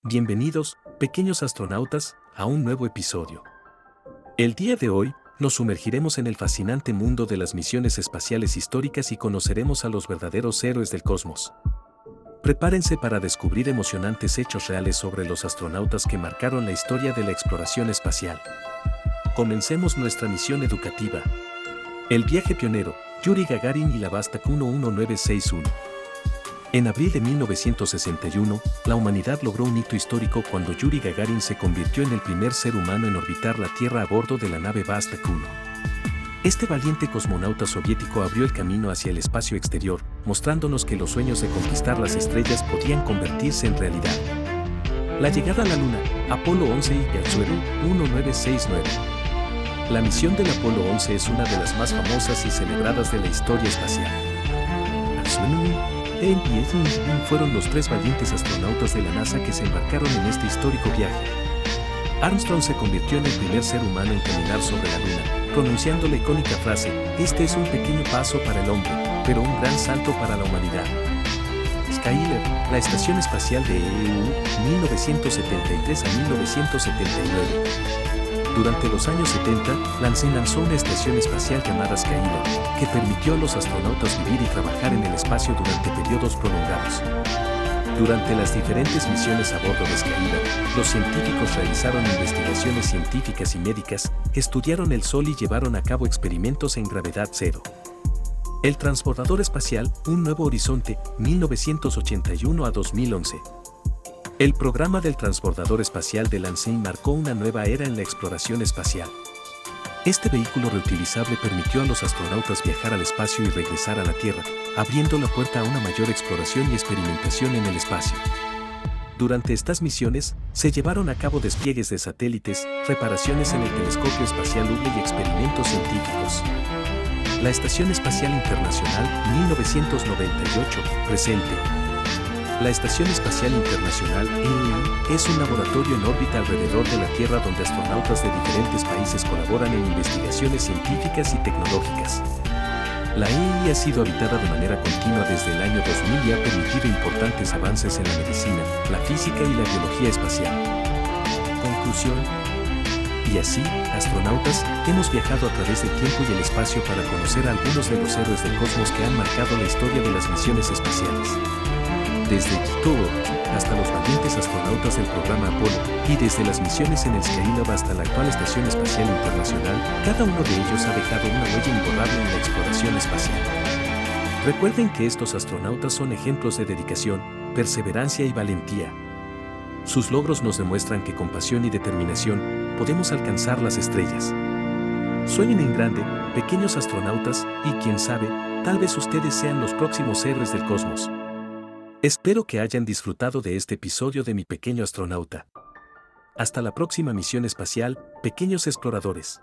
Bienvenidos, pequeños astronautas, a un nuevo episodio. El día de hoy, nos sumergiremos en el fascinante mundo de las misiones espaciales históricas y conoceremos a los verdaderos héroes del cosmos. Prepárense para descubrir emocionantes hechos reales sobre los astronautas que marcaron la historia de la exploración espacial. Comencemos nuestra misión educativa. El viaje pionero, Yuri Gagarin y la Vostok 11961. En abril de 1961, la humanidad logró un hito histórico cuando Yuri Gagarin se convirtió en el primer ser humano en orbitar la Tierra a bordo de la nave Vostok 1. Este valiente cosmonauta soviético abrió el camino hacia el espacio exterior, mostrándonos que los sueños de conquistar las estrellas podían convertirse en realidad. La llegada a la Luna, Apolo 11 y Yatsuero 1969. La misión del Apolo 11 es una de las más famosas y celebradas de la historia espacial. Fueron los tres valientes astronautas de la NASA que se embarcaron en este histórico viaje. Armstrong se convirtió en el primer ser humano en caminar sobre la Luna, pronunciando la icónica frase: "Este es un pequeño paso para el hombre, pero un gran salto para la humanidad". Skyler, la estación espacial de EU, 1973 a 1979. Durante los años 70, lanzó una estación espacial llamada Skyler, que permitió a los astronautas vivir y trabajar en el espacio durante periodos prolongados. Durante las diferentes misiones a bordo de Skyler, los científicos realizaron investigaciones científicas y médicas, estudiaron el Sol y llevaron a cabo experimentos en gravedad cero. El transbordador espacial, Un Nuevo Horizonte, 1981 a 2011. El programa del transbordador espacial de Landsat marcó una nueva era en la exploración espacial. Este vehículo reutilizable permitió a los astronautas viajar al espacio y regresar a la Tierra, abriendo la puerta a una mayor exploración y experimentación en el espacio. Durante estas misiones, se llevaron a cabo despliegues de satélites, reparaciones en el telescopio espacial Hubble y experimentos científicos. La Estación Espacial Internacional, 1998, presente. La Estación Espacial Internacional, es un laboratorio en órbita alrededor de la Tierra donde astronautas de diferentes países colaboran en investigaciones científicas y tecnológicas. La EI ha sido habitada de manera continua desde el año 2000 y ha permitido importantes avances en la medicina, la física y la biología espacial. Conclusión. Y así, astronautas, hemos viajado a través del tiempo y el espacio para conocer a algunos de los héroes del cosmos que han marcado la historia de las misiones espaciales. Desde Kikowo hasta los valientes astronautas del programa Apolo, y desde las misiones en el Skylab hasta la actual Estación Espacial Internacional, cada uno de ellos ha dejado una huella imborrable en la exploración espacial. Recuerden que estos astronautas son ejemplos de dedicación, perseverancia y valentía. Sus logros nos demuestran que con pasión y determinación podemos alcanzar las estrellas. Sueñen en grande, pequeños astronautas, y quién sabe, tal vez ustedes sean los próximos héroes del cosmos. Espero que hayan disfrutado de este episodio de Mi Pequeño Astronauta. Hasta la próxima misión espacial, pequeños exploradores.